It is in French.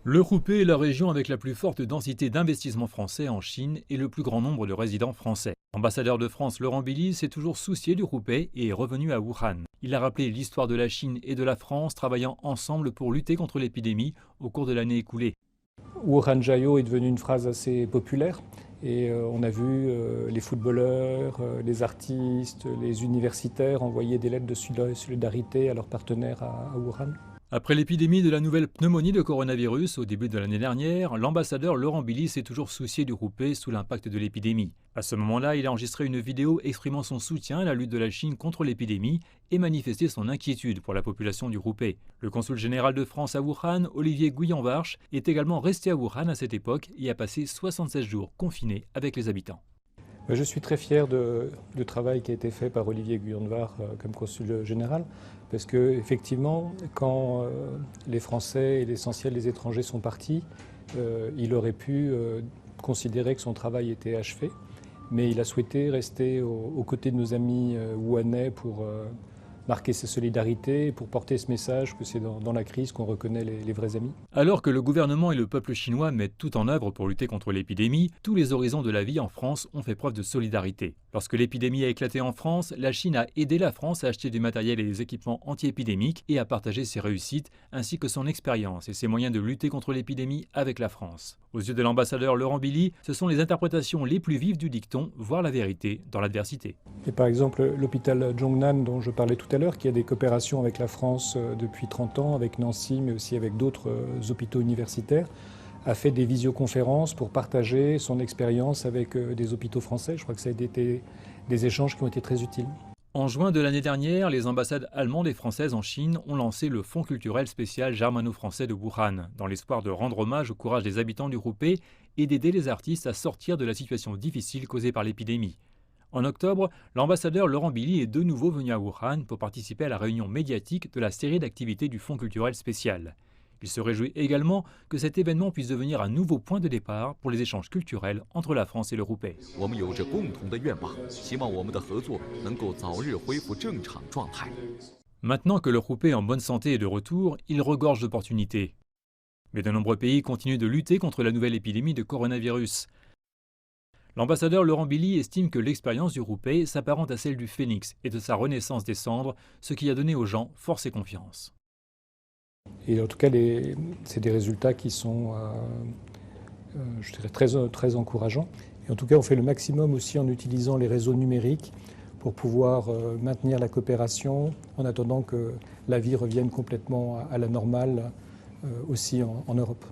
Le Roubaix est la région avec la plus forte densité d'investissements français en Chine et le plus grand nombre de résidents français. L'ambassadeur de France Laurent Billy s'est toujours soucié du Roubaix et est revenu à Wuhan. Il a rappelé l'histoire de la Chine et de la France travaillant ensemble pour lutter contre l'épidémie au cours de l'année écoulée. Wuhan Jayo est devenu une phrase assez populaire et on a vu les footballeurs, les artistes, les universitaires envoyer des lettres de solidarité à leurs partenaires à Wuhan. Après l'épidémie de la nouvelle pneumonie de coronavirus au début de l'année dernière, l'ambassadeur Laurent Billy s'est toujours soucié du Roubaix sous l'impact de l'épidémie. À ce moment-là, il a enregistré une vidéo exprimant son soutien à la lutte de la Chine contre l'épidémie et manifesté son inquiétude pour la population du Roubaix. Le consul général de France à Wuhan, Olivier Guyonvarche, est également resté à Wuhan à cette époque et a passé 76 jours confiné avec les habitants. Je suis très fier du travail qui a été fait par Olivier Guyonvar comme consul général, parce que effectivement, quand les Français et l'essentiel des étrangers sont partis, il aurait pu considérer que son travail était achevé, mais il a souhaité rester aux côtés de nos amis wuhanais pour marquer sa solidarité, pour porter ce message que c'est dans la crise qu'on reconnaît les vrais amis. Alors que le gouvernement et le peuple chinois mettent tout en œuvre pour lutter contre l'épidémie, tous les horizons de la vie en France ont fait preuve de solidarité. Lorsque l'épidémie a éclaté en France, la Chine a aidé la France à acheter du matériel et des équipements anti-épidémiques et à partager ses réussites ainsi que son expérience et ses moyens de lutter contre l'épidémie avec la France. Aux yeux de l'ambassadeur Laurent Billy, ce sont les interprétations les plus vives du dicton « voir la vérité dans l'adversité ». Et par exemple, l'hôpital Zhongnan dont je parlais tout à l'heure, qui a des coopérations avec la France depuis 30 ans, avec Nancy, mais aussi avec d'autres hôpitaux universitaires, a fait des visioconférences pour partager son expérience avec des hôpitaux français. Je crois que ça a été des échanges qui ont été très utiles. En juin de l'année dernière, les ambassades allemandes et françaises en Chine ont lancé le Fonds culturel spécial germano-français de Wuhan, dans l'espoir de rendre hommage au courage des habitants du Roubaix et d'aider les artistes à sortir de la situation difficile causée par l'épidémie. En octobre, l'ambassadeur Laurent Billy est de nouveau venu à Wuhan pour participer à la réunion médiatique de la série d'activités du Fonds culturel spécial. Il se réjouit également que cet événement puisse devenir un nouveau point de départ pour les échanges culturels entre la France et le Roubaix. Maintenant que le Roubaix est en bonne santé et de retour, il regorge d'opportunités. Mais de nombreux pays continuent de lutter contre la nouvelle épidémie de coronavirus. L'ambassadeur Laurent Billy estime que l'expérience du Roubaix s'apparente à celle du phénix et de sa renaissance des cendres, ce qui a donné aux gens force et confiance. Et en tout cas, c'est des résultats qui sont, je dirais, très encourageants. Et en tout cas, on fait le maximum aussi en utilisant les réseaux numériques pour pouvoir maintenir la coopération en attendant que la vie revienne complètement à la normale aussi en Europe.